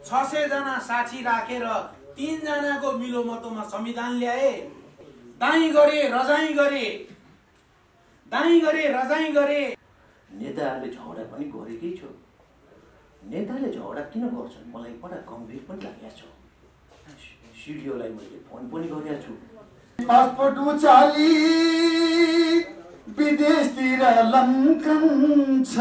600 जना साक्षी राखेर 3 जनाको मिलोमतोमा संविधान ल्याए। दाई गरे रजाई गरे, दाई गरे रजाई गरे। नेताहरूले झगडा पनि गरेकै छ। नेताले झगडा किन गर्छन् मलाई बडा गम्भीर पनि लागेको छ। सिडिओलाई मैले फोन पनि गरेको छु। पासपोर्ट उचाली विदेशतिर लम्कन्छ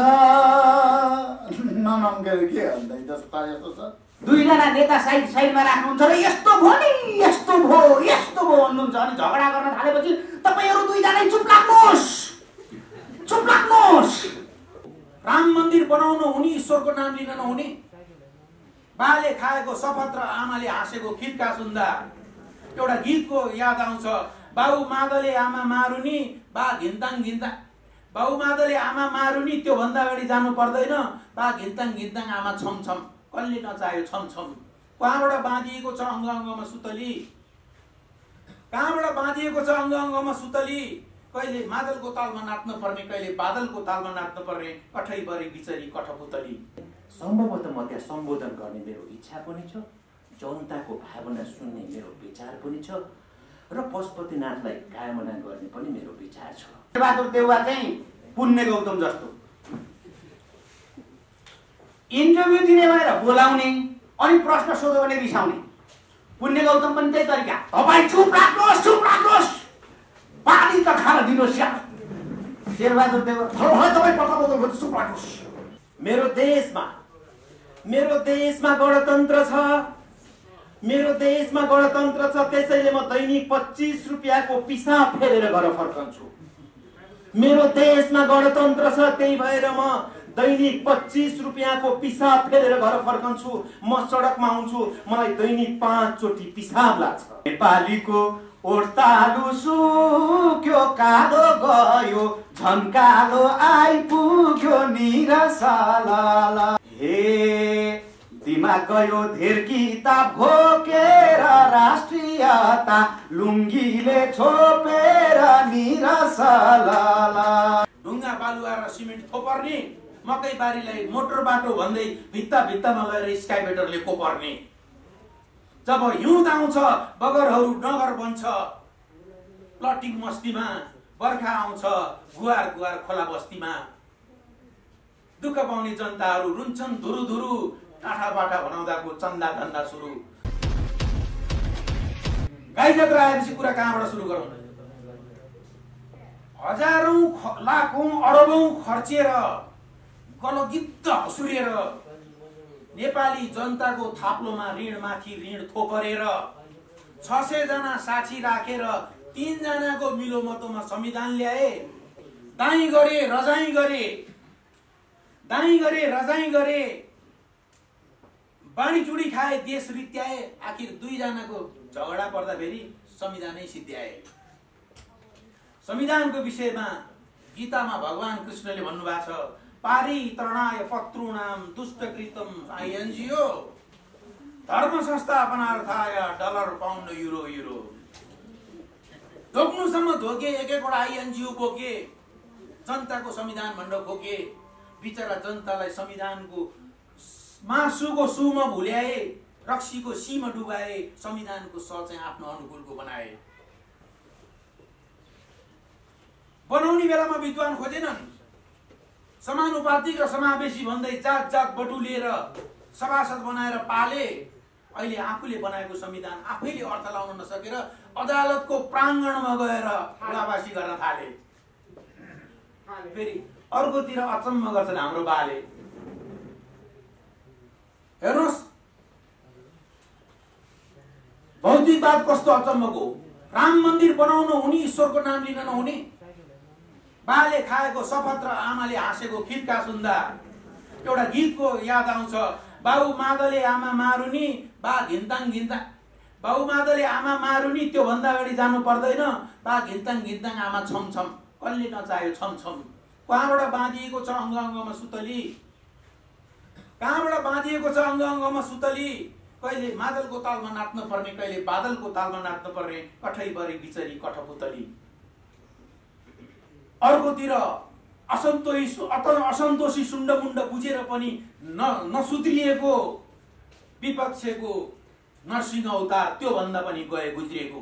ननम्केर के भन्दै जस्ता यस्तो छ। 2 जना नेता साइडमा राख्नुहुन्छ र यस्तो भयो नि यस्तो भयो भन्नुहुन्छ अनि झगडा गर्न थालेपछि तपाईहरु 2 जना चुप लाग्नुहोस्। राम मन्दिर बनाउनु हुने ईश्वरको नाम लिन नहुने। बाले खाएको शपथ र आमाले हाँसेको खिर्का सुन्दा एउटा गीतको याद आउँछ। बाउ मादले आमा मारुनी बा घिन्ताङ घिन्ताङ, बाउ मादले आमा मारुनी त्यो भन्दा अगाडि जानु पर्दैन। बा घिन्ताङ घिन्ताङ आमा छमछम, कसले नचाह्यो छमछम। कहाँबाट बाँधिएको छ अङ्ग अङ्गमा सुतली, कहाँबाट बाँधिएको छ अङ्ग अङ्गमा सुतली। कहिले मादलको तालमा नाच्न पर्ने, कहिले बादलको तालमा नाच्न पर्ने। कठैबरी बिचरी कठपुतली। सम्भवतः म त्यहाँ सम्बोधन गर्ने मेरो इच्छा पनि छ, जनताको भावना सुन्ने मेरो विचार पनि छ र पशुपतिनाथलाई कामना गर्ने पनि मेरो विचार छ। बहादुर देउवा चाहिँ पुण्य गौतम जस्तो इन्टरभ्यू दिने भनेर बोलाउने अनि प्रश्न सोध्यो भने रिसाउने। पुण्य गौतम पनि त्यही तरिका। तपाईँ चुप लाग्नुहोस् पानी त खान दिनुहोस् यार। शेरबहादुर देउवा तपाईँ पत्ता बोल्नु चुप लाग्नुहोस्। मेरो देशमा गणतन्त्र छ, मेरो देशमा गणतन्त्र छ। त्यसैले म दैनिक 25 रुपियाँको पिसाब फेरेर घर फर्कन्छु। मेरो देशमा गणतन्त्र छ, त्यही भएर म दैनिक 25 रुपियाँको पिसाब फेरेर घर फर्कन्छु। म सडकमा आउँछु, मलाई दैनिक 5 चोटि पिसाब लाग्छ। नेपालीको ओर्तालु सुक्यो कालो गयो झन्कालो आइपुग्यो निरसाला। हे दिमाग गयो धेर किताब घोकेर राष्ट्रियता लुङ्गीले छोपेर निरसाला। ढुङ्गा बालुवा र सिमेन्ट थोपर्ने, मकै बारीलाई मोटर बाटो भन्दै भित्तामा गएर स्काइबेटरले कोपर्ने। जब हिउँद आउँछ बगरहरू नगर बन्छ, प्लटिङ मस्तीमा बर्खा आउँछ गुहार खोला बस्तीमा। दुःख पाउने जनताहरू रुन्छन् धुरु टाढाबाट बनाउँदाको चन्दा धन्दा सुरु। गाई जात्रा आएपछि कुरा कहाँबाट सुरु गरौँ? हजारौं लाखौं अरबौं खर्चेर गलगिद्ध हसुरेर नेपाली जनताको थाप्लोमा ऋणमाथि ऋण थोपरेर 600 जना साक्षी राखेर 3 जनाको मिलोमतोमा संविधान ल्याए। दाई गरे रजाई गरे, दाई गरे रजाई गरे। बाणी चुडी खाए देश रित्याए। आखिर 2 जनाको झगडा पर्दा फेरि संविधानै सिद्ध्याए। संविधानको विषयमा गीतामा भगवान कृष्णले भन्नुभएको छ, पारी तृणाय पत्रुणाम दुष्टकृतम आइएनजिओ धर्म संस्थापनार्थाय डलर पाउन्ड युरो। ढोक्नुसम्म धोके, एक-एकवटा आइएनजिओ बोके, जनताको संविधान भण्ड खोके। बिचरा जनतालाई संविधानको मासुको सुमा भुल्याए, रक्सीको सीमा डुबाए, संविधानको स चाहिँ आफ्नो अनुकूलको बनाए। बनाउने बेलामा विद्वान खोजेनन्। समानुपातिक र समावेशी भन्दै जात बटुलिएर सभासद बनाएर पाले। अहिले आफूले बनाएको संविधान आफैले अर्थ लाउन नसकेर अदालतको प्राङ्गणमा गएर उडावासी गर्न थाले। फेरि अर्कोतिर अचम्म गर्छन् हाम्रो बाले। हेर्नुहोस् भौतिकवाद कस्तो अचम्मको। राम मन्दिर बनाउनु हुने ईश्वरको नाम लिन नहुने। बाले खाएको शपथ र आमाले हाँसेको खिर्का सुन्दा एउटा गीतको याद आउँछ। बाउ मादले आमा मारुनी बा घिन्ताङ घिन्ताङ, बाउ मादले आमा मारुनी त्यो भन्दा अगाडि जानु पर्दैन। बा घिन्ताङ घिन्ताङ आमा छमछम, कसले नचाह्यो छमछम। कहाँबाट बाँधिएको छ अङ्ग अङ्गमा सुतली, कहाँबाट बाँधिएको छ अङ्ग अङ्गमा सुतली। कहिले मादलको तालमा नाच्न पर्ने, कहिले बादलको तालमा नाच्न पर्ने। कठैबरी बिचरी कठपुतली। अर्कोतिर असन्तोषी सुण्डमुण्ड बुझेर पनि नसुध्रिएको विपक्षको नरसिंह अवतार त्योभन्दा पनि गए गुज्रिएको।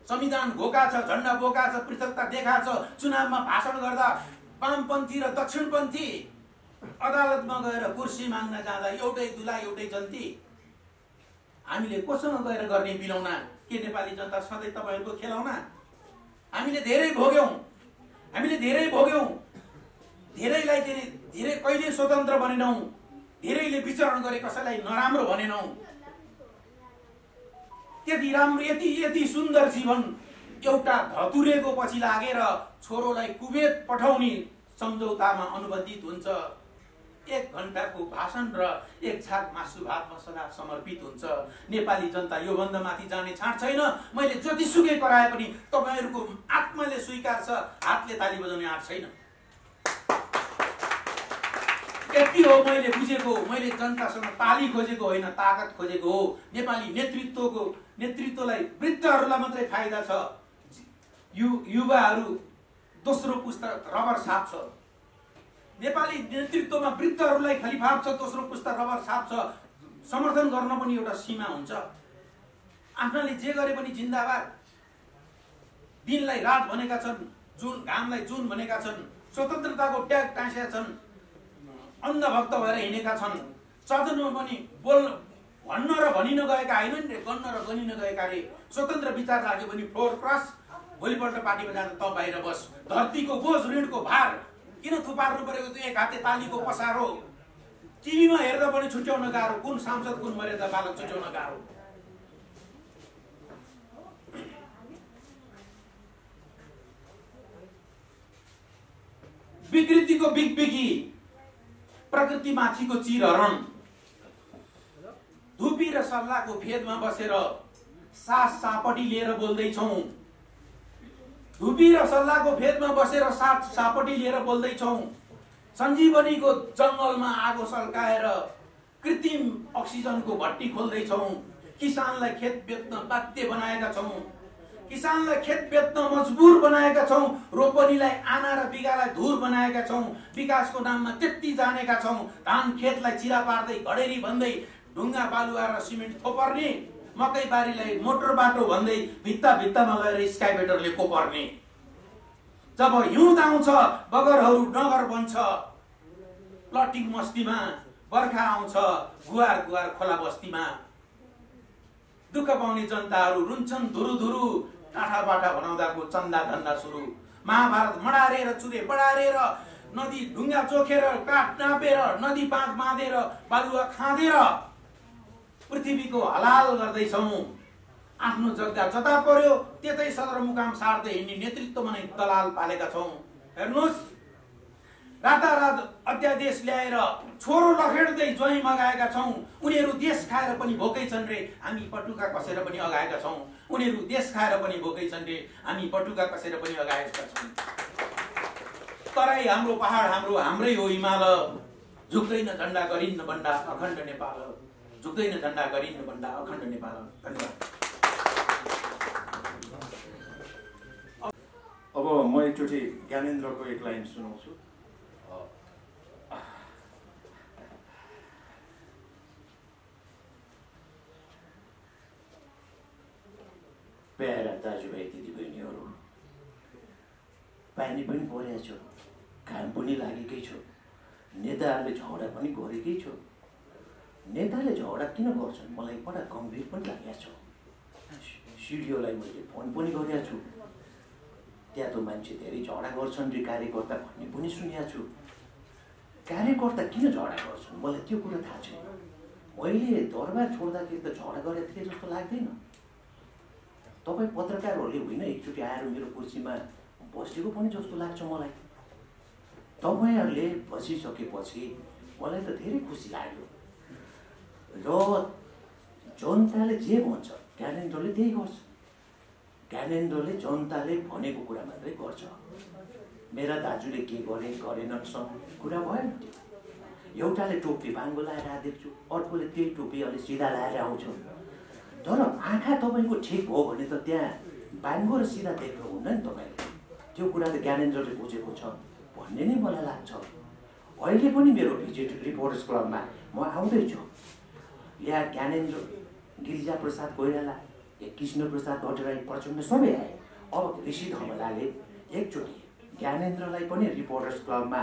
संविधान घोका छ, झन्डा बोका छ, पृथकता देखा छ। चुनावमा भाषण गर्दा वामपन्थी र दक्षिणपन्थी अदालतमा गएर कुर्सी माग्न जाँदा एउटै दुला एउटै जन्ती। हामीले कोसँग गएर गर्ने बिलौना? के नेपाली जनता सधैँ तपाईँहरूको खेलाउना? हामीले धेरै भोग्यौँ, धेरैलाई धेरै कहिले स्वतन्त्र बनेनौँ, धेरैले विचरण गरे, कसैलाई नराम्रो भनेनौँ। त्यति राम्रो यति सुन्दर जीवन एउटा धतुरेको पछि लागेर छोरोलाई कुवेत पठाउने सम्झौतामा अनुबन्धित हुन्छ। 1 घण्टाको भाषण र 1 छाक मासु भातमा सदा समर्पित हुन्छ। नेपाली जनता योभन्दा माथि जाने छाँट छैन। मैले जतिसुकै कराए पनि तपाईँहरूको आत्माले स्वीकार छ, हातले ताली बजाउने आँट छैन। यति हो मैले बुझेको। मैले जनतासँग ताली खोजेको होइन, ताकत खोजेको हो। नेपाली नेतृत्वलाई वृद्धहरूलाई मात्रै फाइदा छ। युवाहरू दोस्रो पुस्ता रबर साप छ। नेपाली नेतृत्वमा वृद्धहरूलाई खलिफाप छ, दोस्रो पुस्ता रबर साप छ। समर्थन गर्न पनि एउटा सीमा हुन्छ। आफ्नाले जे गरे पनि जिन्दाबाद। दिनलाई रात भनेका छन्, घामलाई जुन भनेका छन्, स्वतन्त्रताको ट्याग टाँसेका छन्, अन्धभक्त भएर हिँडेका छन्। सदनमा पनि भन्न र भनिन गएका होइनन् रे, गन्न र गनिन गएका रे। स्वतन्त्र विचार राख्यो भने फ्लोर क्रस, भोलिपल्ट पार्टीमा जाँदा त बाहिर बस। धरतीको बोझ ऋणको भार किन थुपार्नु परेको? त्यो 1 हाते तालीको पसारो। टिभीमा हेर्दा पनि छुट्याउन गाह्रो, कुन सांसद कुन मर्यादा बालक छुट्याउन गाह्रो। विकृतिको बिगबिगी, प्रकृतिमाथिको चिरहरण, धुपी र सल्लाहको फेदमा बसेर सास सापटी लिएर बोल्दैछौँ। धुपी र सल्लाहको फेदमा बसेर सापटी लिएर बोल्दैछौँ। सञ्जीवनीको जङ्गलमा आगो सल्काएर कृत्रिम अक्सिजनको भट्टी खोल्दैछौँ। किसानलाई खेत बेच्न बाध्य बनाएका छौँ। किसानलाई खेत बेच्न मजबुर बनाएका छौँ। रोपनीलाई आना र बिगालाई धुर बनाएका छौँ। विकासको नाममा त्यति जानेका छौँ। धान खेतलाई चिरा पार्दै घडेरी भन्दै ढुङ्गा बालुवा र सिमेन्ट थोपर्ने, मकै बारीलाई मोटर बाटो भन्दै भित्तामा गएर स्काइबेटरले कोपर्ने। जब हिउँद आउँछ बगरहरू नगर बन्छ, प्लटिङ मस्तीमा बर्खा आउँछ गुहार खोला बस्तीमा। दुःख पाउने जनताहरू रुन्छन् धुरुधुरु, टाढाबाटा बनाउँदाको चन्दा धन्दा सुरु। महाभारत मडारेर चुरे बडारेर, नदी ढुङ्गा चोखेर काठ नापेर, नदी बाँध बाँधेर बालुवा खाँदेर पृथ्वीको हलाल गर्दैछौँ। आफ्नो जग्गा जता पर्यो त्यतै सदरमुकाम सार्दै हिँड्ने नेतृत्वमा नै दलाल पालेका छौँ। हेर्नुहोस्, रातारात अध्यादेश ल्याएर छोरो लखेड्दै ज्वाइँ मगाएका छौँ। उनीहरू देश खाएर पनि भोकै छन् रे, हामी पटुका कसेर पनि अगाएका छौँ। उनीहरू देश खाएर पनि भोकै छन् रे, हामी पटुका कसेर पनि अगाएका छौँ। तराई हाम्रो पहाड हाम्रै हो हिमाल। झुक्दैन झन्डा गरिन्न बन्दा अखण्ड नेपाल। झुक्दैन झन्डा गरिन्न बन्दा अखण्ड नेपाल। धन्यवाद। अब म एकचोटि ज्ञानेन्द्रको एक लाइन सुनाउँछु। प्यारा दाजुभाइ दिदीबहिनीहरू, पानी पनि परेको छ, घाम पनि लागेकै छ, नेताहरूले झगडा पनि गरेकै छ। नेताले झगडा किन गर्छन् मलाई बडा गम्भीर पनि लागेको छ। सिडिओलाई मैले फोन पनि गरेको छु, त्यहाँ त मान्छे धेरै झगडा गर्छन् रे कार्यकर्ता भन्ने पनि सुनेको छु। कार्यकर्ता किन झगडा गर्छन् मलाई त्यो कुरा थाहा छैन। मैले दरबार छोड्दाखेरि त झगडा गरेको थिएँ जस्तो लाग्दैन। तपाईँ पत्रकारहरूले होइन एकचोटि आएर मेरो कुर्सीमा बसेको पनि जस्तो लाग्छ मलाई। तपाईँहरूले बसिसकेपछि मलाई त धेरै खुसी लाग्यो। र जनताले जे भन्छ ज्ञानेन्द्रले त्यही गर्छ। ज्ञानेन्द्रले जनताले भनेको कुरा मात्रै गर्छ। मेरा दाजुले के गरेनन् कुरा भएन। एउटाले टोपी बाङ्गो लाएर देख्छु, अर्कोले त्यही टोपी अलि सिधा लाएर आउँछ। तर आँखा तपाईँको ठिक हो भने त त्यहाँ बाङ्गो र सिधा देख्नु हुन्न नि तपाईँले। त्यो कुरा त ज्ञानेन्द्रले बुझेको छ भन्ने नै मलाई लाग्छ। अहिले पनि मेरो भिजिट रिपोर्टर्स क्लबमा म आउँदैछु। यहाँ ज्ञानेन्द्र, गिरिजा प्रसाद कोइराला, कृष्ण प्रसाद भट्टराई प्रचण्ड सबै आए। अब ऋषि धवलाले एकचोटि ज्ञानेन्द्रलाई पनि रिपोर्टर्स क्लबमा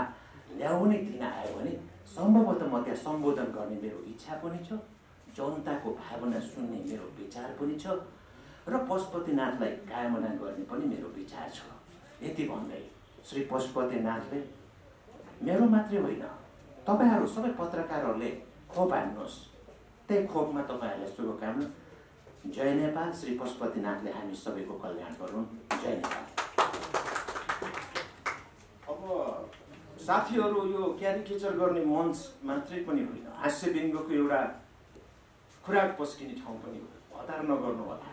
ल्याउने दिन आयो भने सम्भवतः म त्यहाँ सम्बोधन गर्ने मेरो इच्छा पनि छ, जनताको भावना सुन्ने मेरो विचार पनि छ र पशुपतिनाथलाई कामना गर्ने पनि मेरो विचार छ। यति भन्दै श्री पशुपतिनाथले मेरो मात्रै होइन, तपाईँहरू सबै पत्रकारहरूले खोप हान्नुहोस्, त्यही खोपमा तपाईँहरूलाई शुभकामना। जय नेपाल। श्री पशुपतिनाथले हामी सबैको कल्याण गरून्। जय नेपाल। अब साथीहरू, यो क्यारिकेचर गर्ने मञ्च मात्रै पनि होइन, हास्य व्यङ्गको एउटा खुराक पस्किने ठाउँ पनि हो। हतार नगर्नु होला।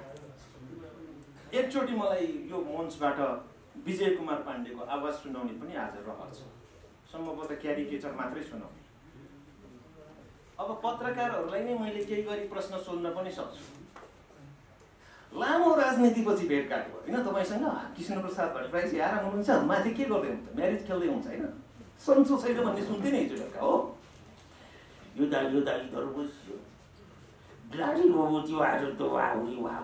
एकचोटि मलाई यो मञ्चबाट विजय कुमार पाण्डेको आवाज सुनाउने पनि आज रहर छ। सम्भवतः क्यारिकेचर मात्रै सुनाउने। अब पत्रकारहरूलाई नै मैले केही गरी प्रश्न सोध्न पनि सक्छु। लामो राजनीतिपछि भेटघाट भयो होइन तपाईँसँग? कृष्ण प्रसाद भट्टराई आराम हुनुहुन्छ, माथि के गर्दै हुन्छ? म्यारिज खेल्दै हुन्छ होइन? सन्चो छैन भन्ने सुन्थेँ नि हिजो बेलुका हो। यो दाली तरबुज गाडी हो त्यो आज त वाह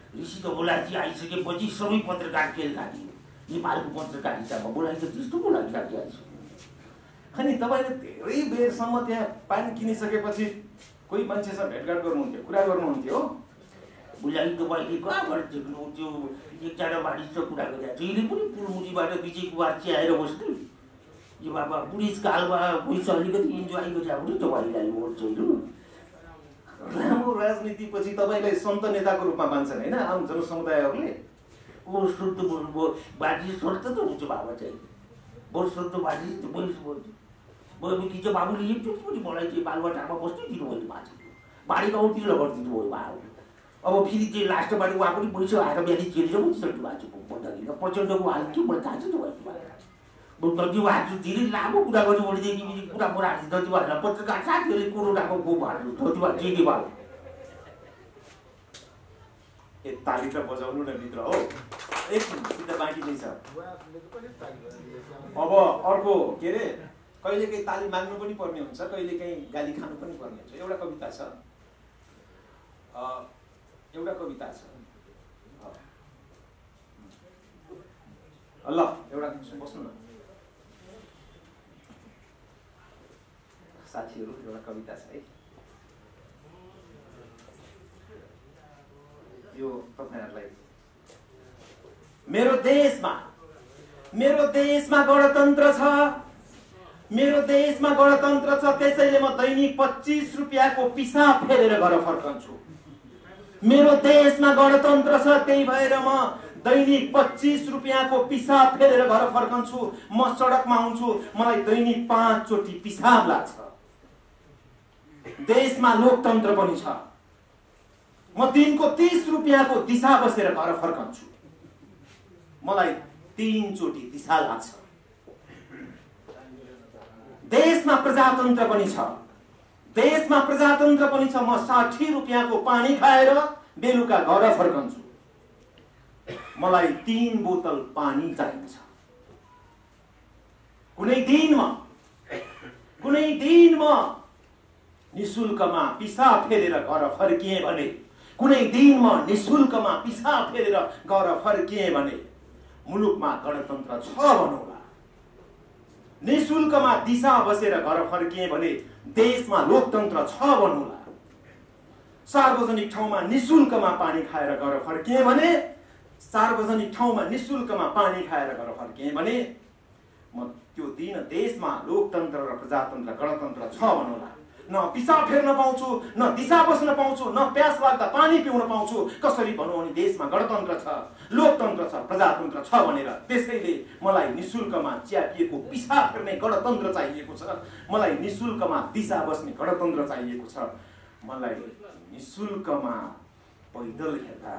ऋषि धवलाजी आइसकेपछि सबै पत्रकार खेल थाल्यो। नेपालको पत्रकारितामा बोलाइ त त्यस्तो बोलाइसकेको छु। अनि तपाईँले धेरै बेरसम्म त्यहाँ पानी किनिसकेपछि कोही मान्छेसँग भेटघाट गर्नुहुन्थ्यो, कुरा गर्नुहुन्थ्यो हो। बोलाइ तपाईँले कहाँबाट देख्नु? त्यो एकजना मानिससँग कुरा गरेर जहिले पनि पुलमुरीबाट विजय कुमार चियाएर बस्नु। यो बाबा बुढिसकालमा पैसा अलिकति इन्जोय गरेर पनि तपाईँलाई भोट छैन। लामो राजनीतिपछि तपाईँलाई सन्त नेताको रूपमा मान्छन् होइन आम जनसमुदायहरूले? ओ शुद्ध बोल्नुभयो बाजी स्वर्त त हुन्छ बाबा चाहिँ बरु शुद्ध बाजी बरु कि चाहिँ बाबुले एकचोटि पनि मलाई चाहिँ बालुवाटारमा बस्नै दिनुभयो बाजे बाढी गाउँतिर लगाइदिनु भयो बाबु। अब फेरि चाहिँ लास्ट बारी उहाँ पनि पैसा आएर बिहान जेलसम्म दिइसक्नु भएको छ भन्दाखेरि प्रचण्डको हाल के मलाई थाहा छ तपाईँको जति उहाँहरू धेरै लामो कुरा गर्नु भनेदेखि कुरा बुढाहरू जति भएर पत्रकार साथीहरूले कोरोनाको खोप हाल्नु जति भएर जेडी भयो। ए ताली त बजाउनु न मित्र हो। एकछिन सिधा बाँकी नै छ। अब अर्को के अरे कहिलेकाहीँ ताली माग्नु पनि पर्ने हुन्छ, कहिलेकाहीँ गाली खानु पनि पर्ने हुन्छ। एउटा कविता छ, ल एउटा बस्नु न साथीहरू। एउटा कविता छ है, यो तपाईहरुलाई। मेरो देशमा गणतन्त्र छ, मेरो देशमा गणतन्त्र छ, त्यसैले म दैनिक 25 रुपैयाँको पिसाब फेरेर घर फर्कन्छु। मेरो देशमा गणतन्त्र छ, त्यही भएर म दैनिक 25 रुपैयाँको पिसाब फेरेर घर फर्कन्छु। म सडकमा आउँछु, मलाई दैनिक 5 चोटि पिसाब लाग्छ। देशमा लोकतन्त्र पनि छ, म दिनको 30 रुपैयाँको दिशा बसेर घर फर्कन्छु। मलाई 3 चोटि दिशा लाग्छ। देशमा प्रजातन्त्र पनि छ, देशमा प्रजातन्त्र पनि छ, म 60 रुपैयाँको पानी खाएर बेलुका घर फर्कन्छु। मलाई 3 बोतल पानी चाहिन्छ। कुनै दिन म निशुल्कमा पिसाब फेरेर घर फर्किए भने, कुनै दिन म निशुल्कमा पिसाब फेरेर घर फर्किए भने मुलुकमा गणतन्त्र छ भनौँला। निशुल्कमा दिशा बसेर घर फर्किए भने देशमा लोकतन्त्र छ भनौँला। सार्वजनिक ठाउँमा निशुल्कमा पानी खाएर घर फर्किए भने, सार्वजनिक ठाउँमा निशुल्कमा पानी खाएर घर फर्किए भने म त्यो दिन देशमा लोकतन्त्र र प्रजातन्त्र गणतन्त्र छ भनौँला। न पिसाब फेर्न पाउँछु, न दिशा बस्न पाउँछु, न प्यास लाग्दा पानी पिउन पाउँछु। कसरी भनौँ भने देशमा गणतन्त्र छ, लोकतन्त्र छ, प्रजातन्त्र छ भनेर। त्यसैले मलाई निशुल्कमा चिया पिएको पिसाब फेर्ने गणतन्त्र चाहिएको छ। मलाई निशुल्कमा दिशा बस्ने गणतन्त्र चाहिएको छ। मलाई निशुल्कमा पैदल हेर्दा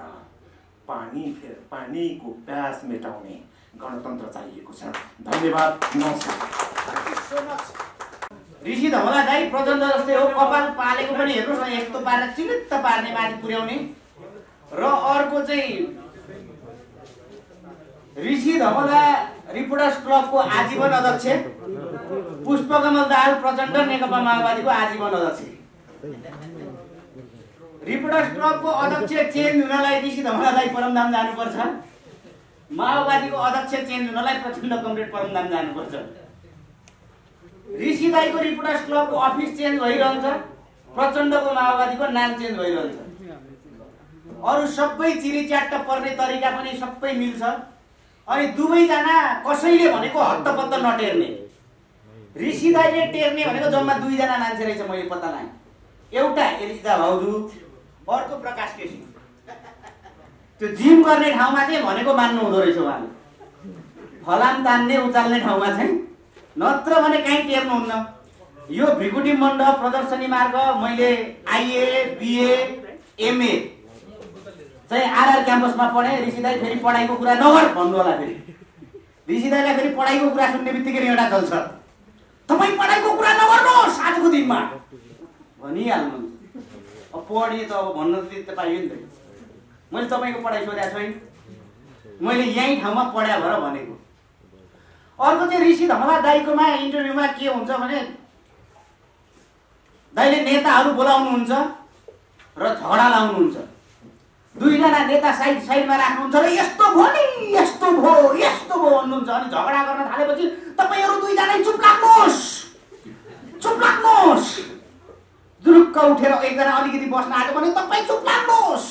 पानीको प्यास मेटाउने गणतन्त्र चाहिएको छ। धन्यवाद, नमस्कार। ऋषि धवला दाइ प्रचण्ड जस्तै हो, कपाल पालेको पनि हेर्नुहोस् न, यस्तो पारेर चिलित्त पार्ने माथि पुर्याउने। र अर्को चाहिँ ऋषि धवला रिपोर्टर्स क्लबको आजीवन अध्यक्ष, पुष्पकमल दाहाल प्रचण्ड नेकपा माओवादीको आजीवन अध्यक्ष। रिपोर्टर्स क्लबको अध्यक्ष चेन्ज हुनलाई ऋषि धमलालाई परमधाम जानुपर्छ। माओवादीको अध्यक्ष चेन्ज हुनलाई प्रचण्ड कमरेड परमधाम जानुपर्छ। ऋषि दाईको रिपोर्टर्स क्लबको अफिस चेन्ज भइरहन्छ, प्रचण्डको माओवादीको नाम चेन्ज भइरहन्छ। अरू सबै चिरीच्याट्ट पर्ने तरिका पनि सबै मिल्छ। अनि दुवैजना कसैले भनेको हत्तपत्त नटेर्ने। ऋषि दाईले टेर्ने भनेको जम्मा 2 जना मान्छे रहेछ, मैले पत्ता लगाएँ। एउटा एलिजा भाउजू, अर्को प्रकाश केसी। त्यो जिम गर्ने ठाउँमा चाहिँ भनेको मान्नु हुँदो रहेछ उहाँले। फलाम तान्ने उचाल्ने ठाउँमा चाहिँ, नत्र भने कहीँ टेर्नुहुन्न। यो भृकुटी मण्डप प्रदर्शनी मार्ग मैले आइए बिए एमए चाहिँ आरआर क्याम्पसमा पढेँ। ऋषि दाई फेरि पढाइको कुरा नगर भन्नु होला। फेरि ऋषि दाईलाई फेरि पढाइको कुरा सुन्ने बित्तिकै एउटा चल्छ, तपाईँ पढाइको कुरा नगर्नुहोस् आजको दिनमा भनिहाल्नुहुन्छ। अब पढेँ त अब भन्न त पाइयो नि त। मैले तपाईँको पढाइ सोधेको छैन, मैले यहीँ ठाउँमा पढाए भएर भनेको। अर्को चाहिँ ऋषि धमला दाईकोमा इन्टरभ्यूमा के हुन्छ भने दाईले नेताहरू बोलाउनुहुन्छ र झगडा लाउनुहुन्छ। 2 जना नेता साइडमा राख्नुहुन्छ र यस्तो भयो नि, यस्तो भयो भन्नुहुन्छ। अनि झगडा गर्न थालेपछि तपाईँहरू 2 जना चुप लाग्नुहोस्। जुरुक्क उठेर एकजना अलिकति बस्न आएको भने तपाईँ चुप लाग्नुहोस्।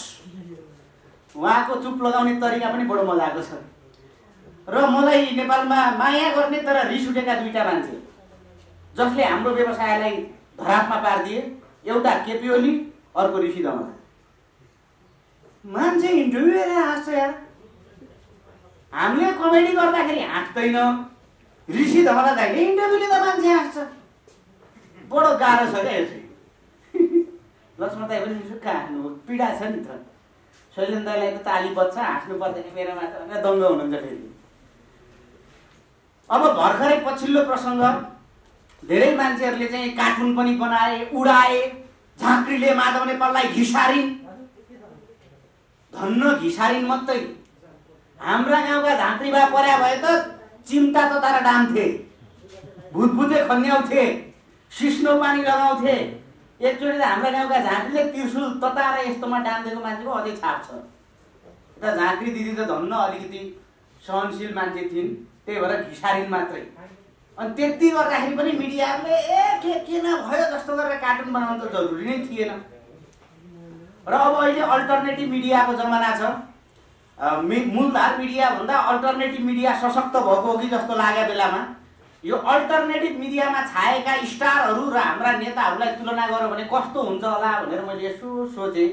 उहाँको चुप लगाउने तरिका पनि बडो मजाको छ। र मलाई नेपालमा माया गर्ने तर रिस उठेका 2टा मान्छे जसले हाम्रो व्यवसायलाई धरापमा पारिदिए, एउटा केपी ओली, अर्को ऋषि धमला। मान्छे इन्टरभ्यू हेरेर हाँस्छ यार। हामीले कमेडी गर्दाखेरि हाँस्दैन, ऋषि धमला दाइले इन्टरभ्यूले त मान्छे हाँस्छ। बडो गाह्रो छ क्या यो चाहिँ। लक्ष्मण दाई पनि सुक्खा हाँस्नु पीडा छ नि त। शैलेन्द्र दाईलाई त ताली बज्छ, हाँस्नु पर्दैन मेरोमा त भनेर दङ्ग हुनुहुन्छ फेरि। अब भर्खरै पछिल्लो प्रसङ्ग, धेरै मान्छेहरूले चाहिँ कार्टुन पनि बनाए, उडाए। झाँक्रीले माधव नेपाललाई घिसारिन्, धन्न घिसारिन् मात्रै। हाम्रा गाउँका झाँक्री बा पर्या भए त चिम्टा तताएर डाम्थे, भुतभुते खन्याउँथे, सिस्नो पानी लगाउँथे। एकचोटि त हाम्रा गाउँका झाँक्रीले त्रिशुल तताएर यस्तोमा डाम्देको मान्छेको अझै छाप छ। त झाँक्री दिदी त धन्न अलिकति सहनशील मान्छे थिइन्, त्यही भएर घिसारिन् मात्रै। अनि त्यति गर्दाखेरि पनि मिडियाले के नभयो जस्तो गरेर कार्टुन बनाउनु त जरुरी नै थिएन। र अब अहिले अल्टरनेटिभ मिडियाको जमाना छ। मूलधार मिडिया भन्दा अल्टरनेटिभ मिडिया सशक्त भएको हो कि जस्तो लागेको बेलामा यो अल्टरनेटिभ मिडियामा छाएका स्टारहरू र हाम्रा नेताहरूलाई तुलना गर्यो भने कस्तो हुन्छ होला भनेर मैले यसो सोचेँ।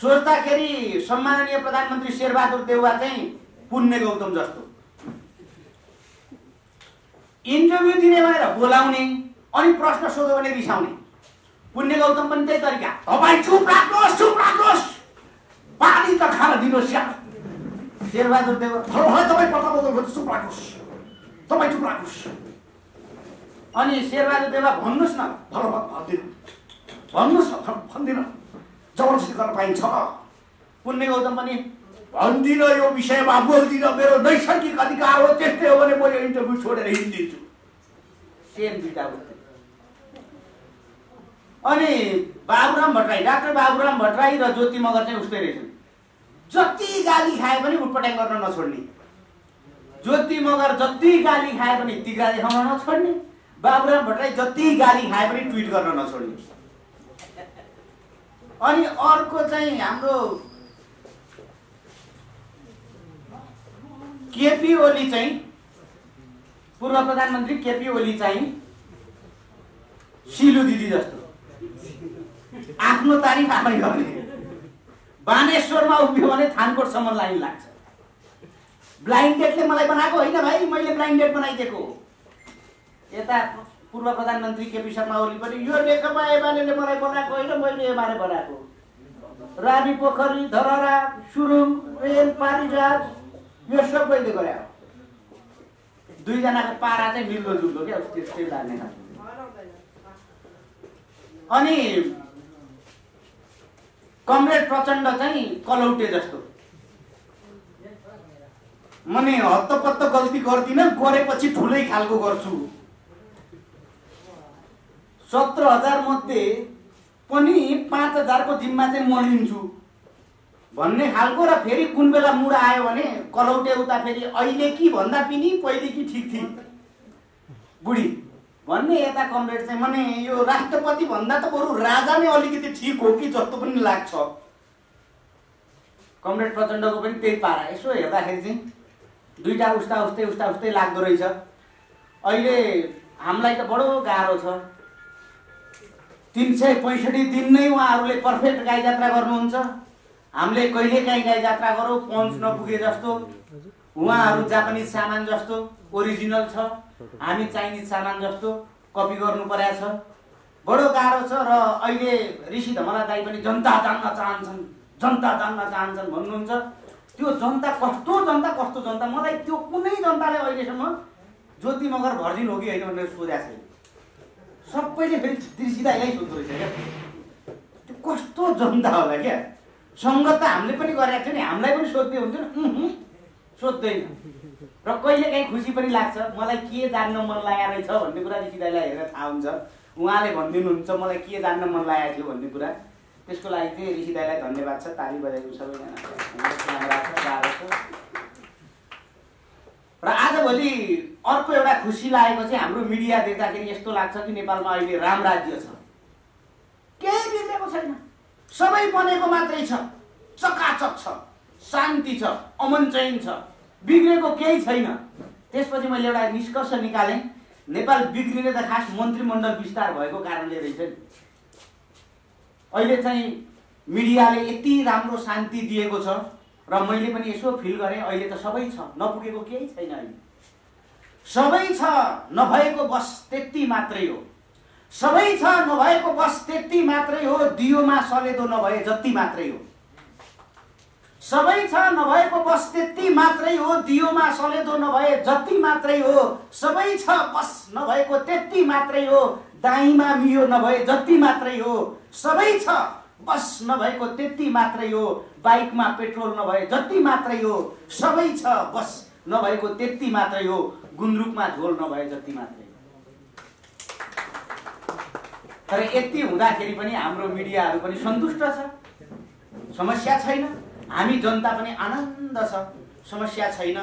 सोच्दाखेरि सम्माननीय प्रधानमन्त्री शेरबहादुर देउवा चाहिँ पुण्य गौतम जस्तो। इन्टरभ्यू दिने भनेर बोलाउने अनि प्रश्न सोध्यो भने रिसाउने। पुण्य गौतम पनि त्यही तरिका, तपाईँ चुप लाग्नुहोस्, पानी त खान दिनुहोस् यार। शेरबहादुर देउवा तपाईँ चुप लाग्नुहोस्। अनि शेरबहादुर देउवा भन्नुहोस् न, भन्दिनँ, जबरजस्ती गर्न पाइन्छ। पुण्य गौतम पनि भन्दिनँ, यो विषयमा बोल्दिनँ, मेरो नैसर्गिक अधिकार हो, त्यस्तै हो भने म यो इन्टरभ्यू छोडेर हिँडिदिन्छु। सेम 2टा बोल्थे। अनि बाबुराम भट्टराई, डाक्टर बाबुराम भट्टराई र ज्योति मगर चाहिँ उस्तै रहेछन्। जति गाली खाए पनि उटपटाङ गर्न नछोड्ने। ज्योति मगर जति गाली खाए पनि तिग्रा देखाउन नछोड्ने। बाबुराम भट्टराई जति गाली खाए पनि ट्विट गर्न नछोड्ने। अनि अर्को चाहिँ हाम्रो केपी ओली चाहिँ, पूर्व प्रधानमन्त्री केपी ओली चाहिँ सिलु दिदी जस्तो आफ्नो तारिफ आफै गर्ने। बानेश्वरमा उभियो भने थानकोटसम्म लाइन लाग्छ। ब्लाइन्ड डेटले मलाई बनाएको होइन भाइ, मैले ब्लाइन्ड डेट बनाइदिएको। यता पूर्व प्रधानमन्त्री केपी शर्मा ओली पनि यो नेकपा एमाले मलाई बनाएको होइन, मैले एमाले बनाएको। रानी पोखरी, धरहरा, सुरुङ, रेल, पारिजात यो सब मैले गरे। 2 जनाको पारा चाहिँ मिल्दो जुल्दो क्या, त्यस्तै लाग्ने खालको। अनि कमरेड प्रचण्ड चाहिँ कलौटे जस्तो। मने हत्तपत्त गल्ती गर्दिनँ, गरेपछि ठुलै खालको गर्छु। 17,000 मध्ये पनि 5000 को जिम्मा चाहिँ म लिन्छु भन्ने खालको र फेरि कुन बेला मुड आयो भने कलौटे उता फेरि अहिले कि भन्दा पनि पहिले कि ठिक थिए बुढी भन्ने यता कमरेड चाहिँ माने यो राष्ट्रपति भन्दा त बरु राजा नै अलिकति ठिक हो कि जस्तो पनि लाग्छ। कमरेड प्रचण्डको पनि त्यही पारा। यसो हेर्दाखेरि चाहिँ दुईटा उस्तै लाग्दो रहेछ। अहिले हामीलाई त बडो गाह्रो छ। 365 दिन नै उहाँहरूले पर्फेक्ट गाई जात्रा गर्नुहुन्छ। हामीले कहिलेकाहीँ गाई जात्रा गरौँ पहुँच नपुगे जस्तो। उहाँहरू जापानिज सामान जस्तो ओरिजिनल छ, हामी चाइनिज सामान जस्तो कपी गर्नु परेको छ। बडो गाह्रो छ। र अहिले ऋषि धमला दाई पनि जनता जान्न चाहन्छन् भन्नुहुन्छ। त्यो जनता कस्तो जनता मलाई त्यो कुनै जनताले अहिलेसम्म ज्योति मगर भर्जिन हो कि होइन भनेर सोधेको छैन। सबैले फेरि ऋषि दाईलाई सोध्दो रहेछ क्या त्यो कस्तो जनता होला क्या। सङ्गत त हामीले पनि गरेको थियो नि, हामीलाई पनि सोध्दै हुन्थ्यो नि, सोध्दैन। र कहिलेकाहीँ खुसी पनि लाग्छ। मलाई के जान्न मन लागेको रहेछ भन्ने कुरा ऋषि दाईलाई हेरेर थाहा हुन्छ। उहाँले भनिदिनुहुन्छ मलाई के जान्न मन लागेको थियो भन्ने कुरा। त्यसको लागि चाहिँ ऋषि दाईलाई धन्यवाद छ। ताली बजाइदिनु सबैजना। र आजभोलि अर्को एउटा खुसी लागेको चाहिँ हाम्रो मिडिया देख्दाखेरि यस्तो लाग्छ कि नेपालमा अहिले राम राज्य छ, केही बिग्रेको छैन, सबै बनेको मात्रै छ, चकाचक छ, शान्ति छ, अमन चैन छ, बिग्रेको केही छैन। त्यसपछि मैले एउटा निष्कर्ष निकालेँ, नेपाल बिग्रिने त खास मन्त्रीमण्डल विस्तार भएको कारणले रहेछ नि। अहिले चाहिँ मिडियाले यति राम्रो शान्ति दिएको छ र मैले पनि यसो फिल गरेँ अहिले त सबै छ, नपुगेको केही छैन। अहिले सबै छ, नभएको बस त्यति मात्रै हो। सबै छ, नभएको बस त्यति मात्रै हो। दियोमा सलेदो नभए जति मात्रै हो। सबै छ, नभएको बस त्यति मात्रै हो। दियोमा सलेदो नभए जति मात्रै हो। सबै छ, बस नभएको त्यति मात्रै हो। दाइमा मियो नभए जति मात्रै हो। सबै छ, बस नभएको त्यति मात्रै हो। बाइकमा पेट्रोल नभए जति मात्रै हो। सबै छ, बस नभएको त्यति मात्रै हो। गुन्द्रुकमा झोल नभए जति मात्रै हो। तर यति हुँदाखेरि पनि हाम्रो मिडियाहरू पनि सन्तुष्ट छ, समस्या छैन। हामी जनता पनि आनन्द छ, समस्या छैन।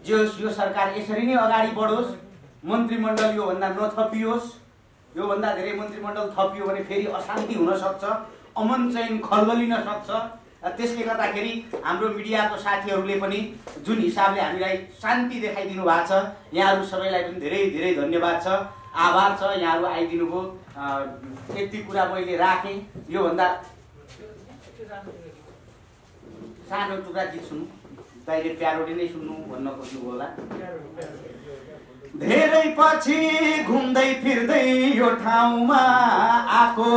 यो सरकार यसरी नै अगाडि बढोस्, मन्त्रीमण्डल योभन्दा नथपियोस्। योभन्दा धेरै मन्त्रीमण्डल थपियो भने फेरि अशान्ति हुन सक्छ, अमन चैन खलबलिन सक्छ। त्यसले गर्दाखेरि हाम्रो मिडियाको साथीहरूले पनि जुन हिसाबले हामीलाई शान्ति देखाइदिनु भएको छ, यहाँहरू सबैलाई पनि धेरै धेरै धन्यवाद छ, आभार छ। यहाँहरू आइदिनु भयो। यति कुरा मैले राखेँ। योभन्दा सानो टुक्रा गीत सुन्नु, दाइले प्यारोडी नै सुन्नु भन्न खोज्नुभयो होला। धेरै पछि घुम्दै फिर्दै यो ठाउँमा आको,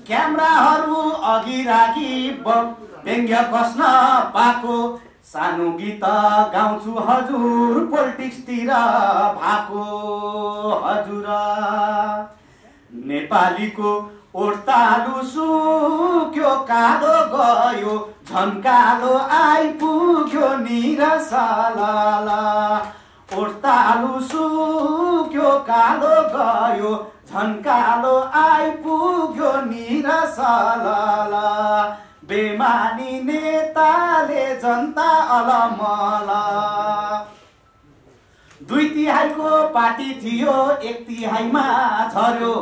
क्यामेराहरू अघि राखी व्यङ्ग्य कस्न पाको। सानो गीत गाउँछु हजुर, पोलिटिक्सतिर भएको हजुर। नेपालीको ओर्तालु सुक्यो, कालो गयो झन्कालो आइपुग्यो निरसला। ओर्तालु सुक्यो, कालो गयो झन्कालो आइपुग्यो निरसला। बेमानी नेताले जनता अलमला। 2/3 पार्टी थियो, 1/3 झर्यो।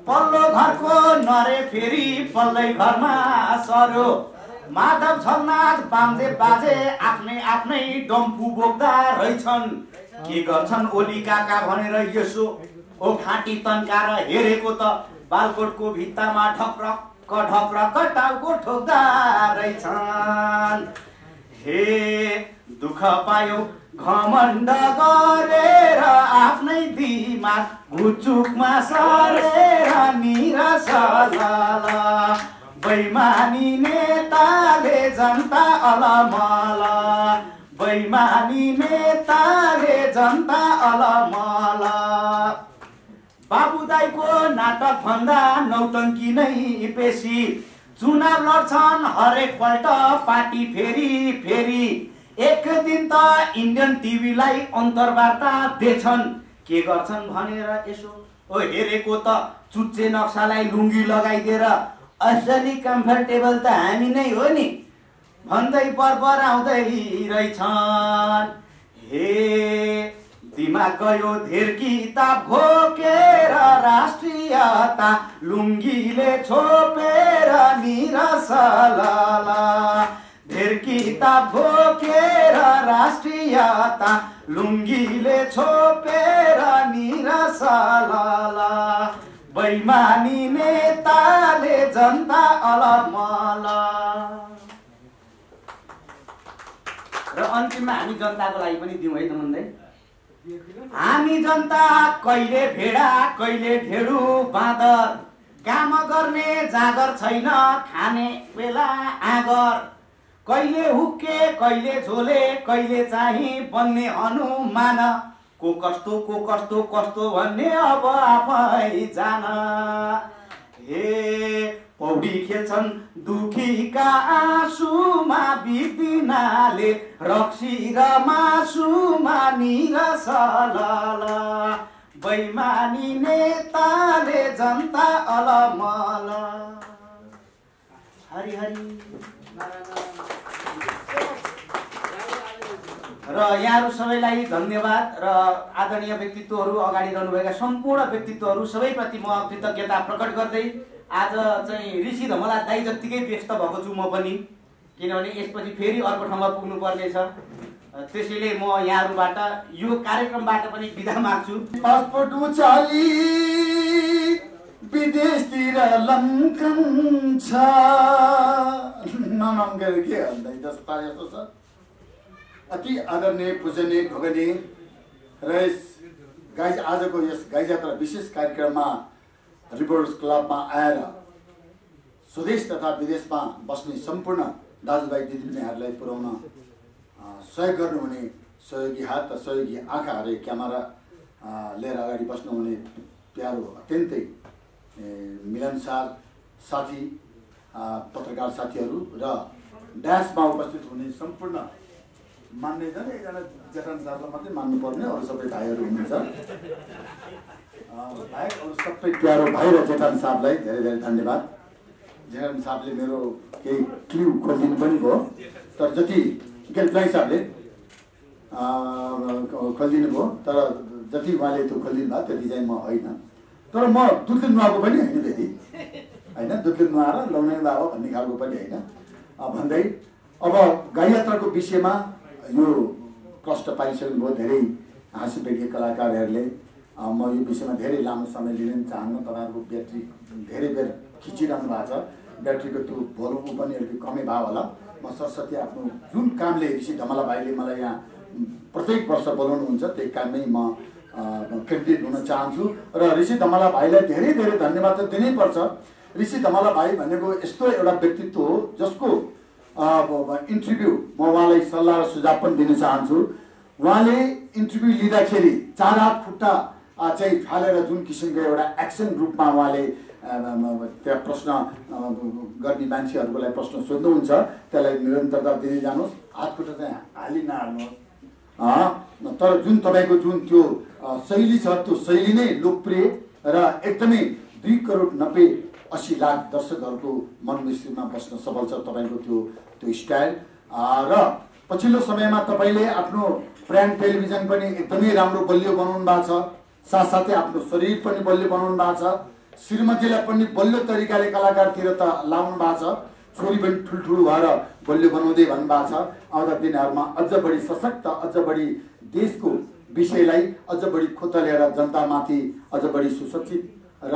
पल्लो घरको नरे फेरि पल्लै घरमा सर्यो। माधव छलनाथ बाम्जे बाजे आफ्नै डम्फु बोक्दा रहेछन्। के गर्छन् ओली काका भनेर यसो ओ घाँटी तन्काएर हेरेको त बालकोटको भित्तामा ढक्रक टाउको ठोक्दा रहेछन्। हे दुःख पायो घमण्ड गरेर आफ्नै दिमाग घुचुकमा सरेर निरसला। बैमानी नेताले जनता अलमला। बैमानी नेताले जनता अलमला। बाबुदाईको नाटक भन्दा नौटङ्की नै बेसी। चुनाव लड्छन् हरेक पल्ट पार्टी फेरि। एक दिन त इन्डियन टिभीलाई अन्तर्वार्ता दिएछन्। के गर्छन् भनेर यसो ओ हेरेको त चुच्चे नक्सालाई लुङ्गी लगाइदिएर असली कम्फर्टेबल त हामी नै हो नि भन्दै परपर आउँदै रहेछन्। हे दिमाग गयो धेर किताब घोकेर राष्ट्रियता लुङ्गीले छोपेर निरसलला। धेर किताब घोकेर राष्ट्रियता लुङ्गीले छोपेर निरसलला। बैमानी नेताले जनता अलमल। र अन्तिममा हामी जनताको लागि पनि दिउँ है त भन्दै हामी जनता कहिले भेडा कहिले ढेडु बाँदर काम गर्ने जागर छैन खाने बेला आगर कहिले हुक्के कहिले झोले कहिले चाहिँ बन्ने हनुमान को कस्तो कस्तो भन्ने अब आफै जान। हे पौडी खेल्छन् दुखीका आँसुमा बितिनाले रक्सी र मासुमा निरसलला। बैमानी नेताले जनता अलमल। हरि हरि र यहाँहरू सबैलाई धन्यवाद र आदरणीय व्यक्तित्वहरू अगाडि रहनुभएका सम्पूर्ण व्यक्तित्वहरू सबैप्रति म कृतज्ञता प्रकट गर्दै आज चाहिँ ऋषि धमला दाइ जत्तिकै व्यस्त भएको छु म पनि किनभने यसपछि फेरि अर्को ठाउँमा पुग्नु पर्ने छ। त्यसैले म यहाँहरूबाट यो कार्यक्रमबाट पनि बिदा माग्छु। पासपोर्ट उचाली विदेशतिर लम्कन्छ ननम्केर के भन्दै जस्ता यस्तो छ। अति आदरणीय पूजनीय ढोगने र यस आजको यस गाई जात्रा विशेष कार्यक्रममा रिपोर्टर्स क्लबमा आएर स्वदेश तथा विदेशमा बस्ने सम्पूर्ण दाजुभाइ दिदीबहिनीहरूलाई पुर्याउन सहयोग गर्नुहुने सहयोगी हात र सहयोगी आँखाहरू क्यामेरा लिएर अगाडि बस्नुहुने प्यारो अत्यन्तै मिलनसार साथी पत्रकार साथीहरू र ड्यासमा उपस्थित हुने सम्पूर्ण मान्ने जन एकजना जेठान साहबलाई मात्रै मान्नुपर्ने अरू सबै भाइहरू हुनुहुन्छ। भाइ अरू सबै प्यारो भाइ र जेठान साहबलाई धेरै धेरै धन्यवाद। जेठान साहबले मेरो केही क्ल्यु खोलिदिनु पनि भयो तर जति ज्ञान साहबले खोलिदिनु भयो तर जति उहाँले त्यो खोलिदिनु भयो त्यति चाहिँ म होइन। तर म दुधले नुहाएको पनि होइन त्यति होइन दुधले नुहाएर लाउने लाओ भन्ने खालको पनि होइन भन्दै अब गाई यात्राको विषयमा यो प्रश्न पाइसक्नु भयो धेरै हाँसीपेटी कलाकारहरूले। म यो विषयमा धेरै लामो समय लिन चाहन्न। तपाईँहरूको ब्याट्री धेरै बेर खिचिरहनु भएको छ। ब्याट्रीको त्यो भोल्युम पनि अलिकति कमै भयो होला। म सरस्वती आफ्नो जुन कामले ऋषि धमला भाइले मलाई यहाँ प्रत्येक वर्ष बोलाउनुहुन्छ त्यही काममै म केन्द्रित हुन चाहन्छु र ऋषि धमला भाइलाई धेरै धेरै धन्यवाद त दिनै पर्छ। ऋषि धमला भाइ भनेको यस्तो एउटा व्यक्तित्व हो जसको इन्टरभ्यू म उहाँलाई सल्लाह र सुझाव पनि दिन चाहन्छु। उहाँले इन्टरभ्यू लिँदाखेरि चार हात खुट्टा चाहिँ फालेर जुन किसिमको एउटा एक्सन रूपमा उहाँले त्यहाँ प्रश्न गर्ने मान्छेहरूको लागि प्रश्न सोध्नुहुन्छ त्यसलाई निरन्तरता दिँदै जानुहोस्। हात खुट्टा चाहिँ हाली नहाल्नुहोस्। तर जुन तपाईँको जुन त्यो शैली छ त्यो शैली नै लोकप्रिय र एकदमै 2,90,80,00,000 दर्शकहरूको मनमस्तिष्कमा बस्न सफल छ तपाईँको त्यो स्टाइल। र पछिल्लो समयमा तपाईँले आफ्नो प्राइम टेलिभिजन पनि एकदमै राम्रो बलियो बनाउनु भएको छ। साथसाथै आफ्नो शरीर पनि बलियो बनाउनु भएको छ। श्रीमतीलाई पनि बलियो तरिकाले कलाकारतिर त लाउनु भएको छ। छोरी पनि ठुल्ठुलो भएर बलियो बनाउँदै भन्नुभएको छ। आउँदा दिनहरूमा अझ बढी सशक्त अझ बढी देशको विषयलाई अझ बढी खोतलेर जनतामाथि अझ बढी सुसज्जित र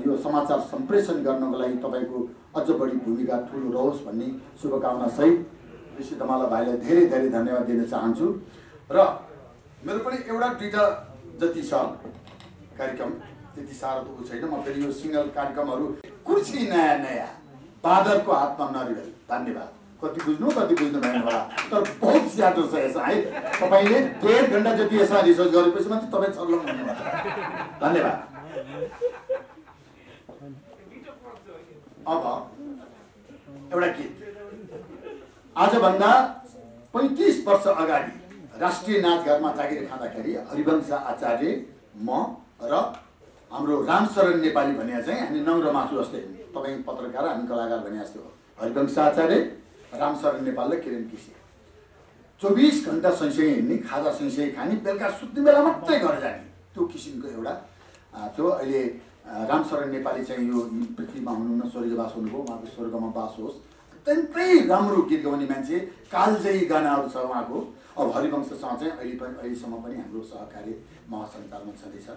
यो समाचार सम्प्रेषण गर्नको लागि तपाईँको अझ बढी भूमिका ठुलो रहोस् भन्ने शुभकामना सहित ऋषि धमला भाइलाई धेरै धेरै धन्यवाद दिन चाहन्छु। र मेरो पनि एउटा दुईटा जति छ कार्यक्रम त्यति साह्रो त छैन। म फेरि यो सिङ्गल कार्यक्रमहरू कुर्सी नयाँ नयाँ बादरको हातमा नरिवल धन्यवाद। कति बुझ्नु कति बुझ्नु भएन होला तर बहुत ज्यादा छ यसमा है। तपाईँले 1.5 घन्टा जति यसमा रिसर्च गरेपछि मात्रै तपाईँ छल्लम हुनुहुन्छ। धन्यवाद। अब एउटा गीत आजभन्दा 35 वर्ष अगाडि राष्ट्रिय नाचघरमा जागिर खाँदाखेरि हरिवंश आचार्य म र हाम्रो रामशरण नेपाली भने चाहिँ हामी नङ्ग्र मासु जस्तै तपाईँ पत्रकार हामी कलाकार भने जस्तो हो। हरिवंश आचार्य, रामशरण नेपाल र किरण केसी 24 घण्टा सँगसँगै हिँड्ने, खाजा सँगसँगै खाने, बेलुका सुत्ने बेला मात्रै घर जाने, त्यो किसिमको एउटा त्यो अहिले रामशरण नेपाली चाहिँ यो पृथ्वीमा हुनुहुन्न, स्वर्गवास हुनुभयो, उहाँको स्वर्गमा बास होस्। अत्यन्तै राम्रो गीत गाउने मान्छे, कालजयी गानाहरू छ उहाँको। अब हरिवंशसँग चाहिँ अहिलेसम्म पनि हाम्रो सहकारी महासञ्चारमा छँदैछ।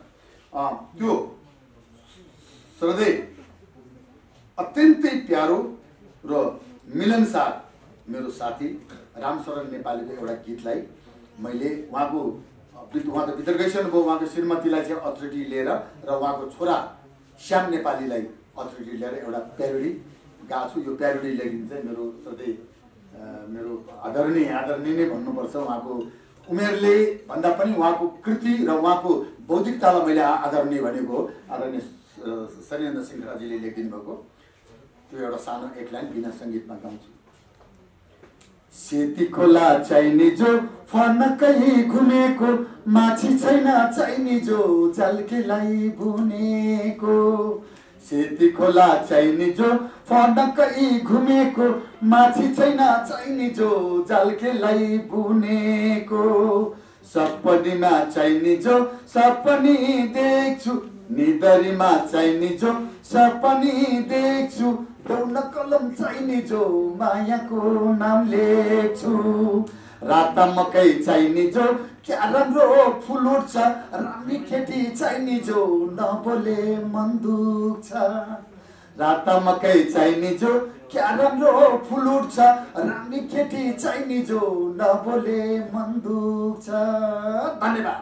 त्यो श्रद्धेय अत्यन्तै प्यारो र मिलनसार मेरो साथी रामशरण नेपालीको एउटा गीतलाई मैले उहाँको उहाँ त भित्र गइसक्नु भयो, उहाँको श्रीमतीलाई चाहिँ अथोरिटी लिएर र उहाँको छोरा श्याम नेपालीलाई अथोरिटी लिएर एउटा प्यारोडी गाएको छु। यो प्यारोडी ल्याइदिनु चाहिँ मेरो श्रद्धेय मेरो आदरणीय नै भन्नुपर्छ। उहाँको उमेरले भन्दा पनि उहाँको कृति र उहाँको बौद्धिकतालाई मैले आदरणीय भनेको आदरणीय शैलेन्द्र सिंहराजीले लेखिदिनु भएको त्यो एउटा सानो एक लाइन बिना सङ्गीतमा गाउँछु। सेती खोला चाहिने जो फर्नकै घुमेको, माछी छैन चाहिने जो जालकेलाई बुनेको। सेती खोला चाहिने जो फर्नकै घुमेको, माछी छैन चाहिने जो जालकेलाई बुनेको। सपनीमा चाहिने जो सपनी देख्छु, निदरीमा चाहिने जो सपनी देख्छु। दौड कलम चाहिने जो मायाको नाम लेख्छु। राता मकै चाहिने जो क्या राम्रो फुल उठ्छ, राम्री खेती चाहिने जो नबोले मन दुख्छ। राता मकै चाहिने जो क्या राम्रो फुल उठ्छ, राम्री खेती चाहिने जो नबोले मन दुख्छ। धन्यवाद।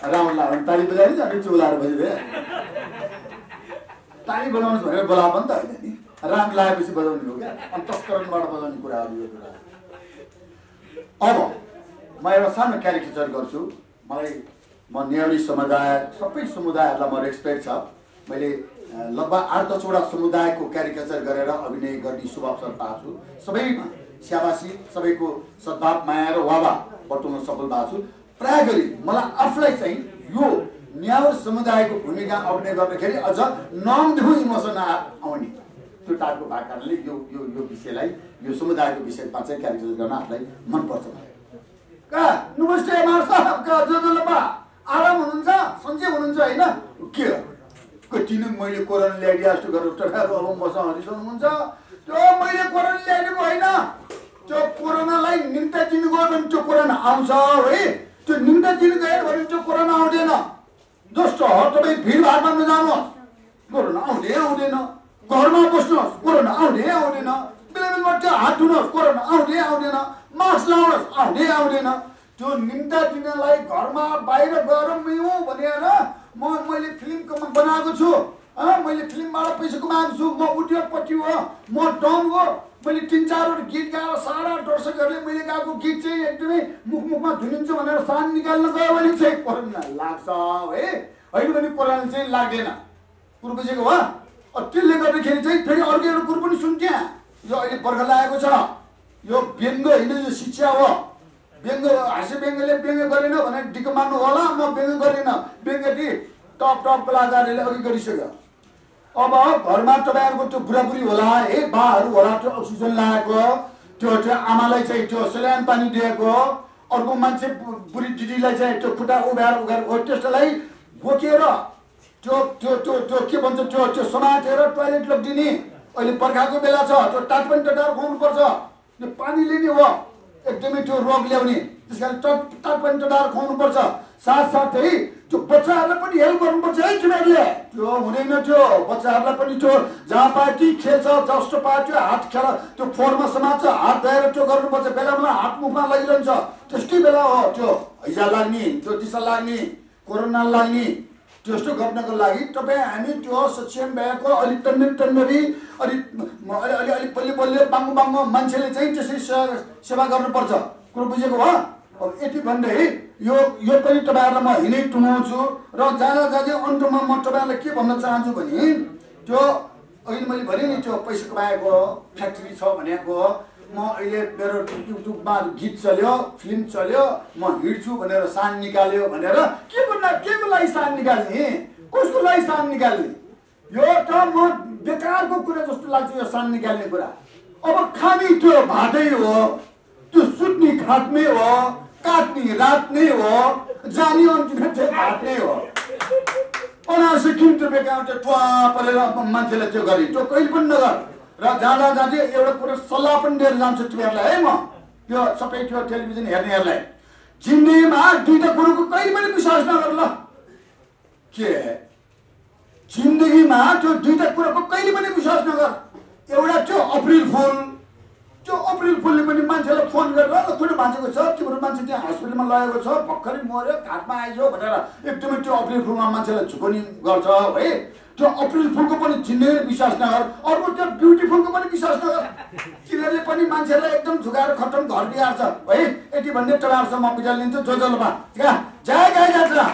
राउन्ड लाउन्ड ताली बजाइन्छ, अनि चुलाएर बजिदिए ताली बजाउनु भनेर बोला पनि त होइन नि, राम लगाएपछि बजाउने हो क्या, अन्तस्करणबाट बजाउने कुराहरू यो कुरा। अब म एउटा सानो क्यारिकेचर गर्छु। म नेवारी समुदाय सबै समुदायहरूलाई म रेस्पेक्ट छ। मैले लगभग 8-10वटा समुदायको क्यारिकेचर गरेर अभिनय गर्ने शुभ अवसर पाएको छु। सबैमा स्याबासी, सबैको सद्भाव माया र वावा बटुल्न सफल भएको छु। प्राय गरी मलाई आफूलाई चाहिँ यो न्यावर समुदायको भूमिका अभिनय गर्दाखेरि अझ नमदेऊ इमोसन आउने त्यो टाइपको भएको कारणले यो विषयलाई, यो समुदायको विषयमा चाहिँ क्यारेक्टर गर्न आफूलाई मनपर्छ। कहाँ नमस्ते मार्सा आराम हुनुहुन्छ, सन्चै हुनुहुन्छ होइन? के कति नै मैले कोरोना ल्याइदिए जस्तो गरेर टकाहरू अब मसँग हरिसाउनुहुन्छ। त्यो मैले कोरोना ल्याइदिएको होइन, त्यो कोरोनालाई निम्ता दिनु गयो भने त्यो कोरोना आउँछ है। त्यो निम्ता दिनु गयो भने त्यो कोरोना आउँदैन। जस्तो हो तपाईँ भिडभाडमा नजानुहोस्, कोरोना आउँदैन। घरमा बस्नुहोस्, कोरोना आउँदैन। बेला त्यो हात धुनुहोस्, कोरोना आउँदैन। मास्क लाउनुहोस्, आउँदैन। त्यो निम्ता दिनलाई घरमा बाहिर गएर मियौँ भनेर मैले फिल्म बनाएको छु, मैले फिल्मबाट पैसा कमाएको छु, म उद्योगपति हो, म डन हो। मैले 3-4 गीत गाएर सारा दर्शकहरूले मैले गाएको गीत चाहिँ एकदमै मुखमा धुनिन्छ भनेर सान निकाल्न गयो भने चाहिँ कोरोना लाग्छ है, होइन भने कोरोना चाहिँ लाग्दैन। कुरो बुझेको हो? त्यसले गर्दाखेरि चाहिँ फेरि अर्को एउटा कुरो पनि सुन्थ्या, यो अहिले बर्खा लागेको छ, यो व्यङ्ग होइन, यो शिक्षा हो। व्यङ्ग हाँस्य व्यङ्गले व्यङ्ग गरेन भने डिक्क मान्नु होला, म व्यङ्ग गरेन। व्यङ्ग टप कलाकारहरूले अघि गरिसक्यो। अब घरमा तपाईँहरूको त्यो बुढाबुढी होला है, बाहरू होला, त्यो अक्सिजन लगाएको, त्यो आमालाई चाहिँ त्यो सेलाइन पानी दिएको, अर्को मान्छे बुढी दिदीलाई चाहिँ त्यो खुट्टा उभ्याएर त्यसलाई बोकेर त्यो के भन्छ त्यो समातेर टोयलेट लगिदिने। अहिले बर्खाको बेला छ, त्यो टाट पनि टटाएर खुवाउनुपर्छ, त्यो पानी लिने हो एकदमै त्यो रोग ल्याउने, त्यस कारण टाट पनि टटाएर खुवाउनुपर्छ। साथसाथै त्यो बच्चाहरूलाई पनि हेल्प गर्नुपर्छ है तिमीहरूले। त्यो हुँदैन, त्यो बच्चाहरूलाई पनि त्यो जहाँ पायो त्यही खेल्छ, जस्तो पायो त्यो हात खेल त्यो फोहोरमा समात्छ, हात धोएर त्यो गर्नुपर्छ। बेला बेला हात मुखमा लगिरहन्छ, त्यस्तै बेला हो त्यो हैजा लाग्ने, त्यो दिशा लाग्ने, कोरोना लाग्ने। त्यस्तो गर्नको लागि तपाईँ हामी त्यो सक्षम भएको अलिक टन्नरी अलिक बल्ल बाङ्गो मान्छेले चाहिँ त्यसरी सेवा गर्नुपर्छ। कुरो बुझेको हो? अब यति भन्दै यो पनि तपाईँहरूलाई म हिँडै टुङ्गाउँछु र जाँदै अन्तमा म तपाईँहरूलाई के भन्न चाहन्छु भने त्यो अहिले मैले भने नि त्यो पैसा कमाएको फ्याक्ट्री छ भनेको म अहिले मेरो युट्युबमा गीत चल्यो, फिल्म चल्यो, म हिँड्छु भनेर सान निकाल्यो भनेर केको लागि सान निकाल्ने? कसको लागि सान निकाल्ने? यो त म बेकारको कुरा जस्तो लाग्छ यो सान निकाल्ने कुरा। अब खाने त्यो भातै हो, त्यो सुत्ने खाट्ने हो, काट्ने राट्ने हो, जाने अन्तिम त्यो भाट्ने हो। अनावश्यक किन त्यो बेकार त्यो ट्वा परेर मान्छेलाई त्यो गरे त्यो कहिले पनि नगर। र जाँदा जाँदै एउटा कुरा सल्लाह पनि दिएर जान्छु तिमीहरूलाई है, म यो सबै त्यो टेलिभिजन हेर्नेहरूलाई, जिन्दगीमा दुईटा कुरोको कहिले पनि विश्वास नगर ल। के जिन्दगीमा त्यो दुईटा कुराको कहिले पनि विश्वास नगर। एउटा त्यो अप्रिल फुल, त्यो अप्रिल फुलले पनि मान्छेलाई फोन गरेर ल कुनै मान्छेको छ, तिम्रो मान्छे त्यहाँ हस्पिटलमा लगेको छ, भर्खरै मऱ्यो, घाटमा आइज भनेर एकदमै त्यो अप्रिल फुलमा मान्छेलाई झुकाउने गर्छ है। त्यो अप्रिल फुलको पनि जिन्दगीले विश्वास नगर। अर्को त्यो ब्युटिफुलको पनि विश्वास नगर। तिनीहरूले पनि मान्छेलाई एकदम झुकाएर खत्तम घर बिगार्छ है। यति भन्ने टलार्छ म बिदा लिन्छु। जो जलमा जय गाई जात्रा।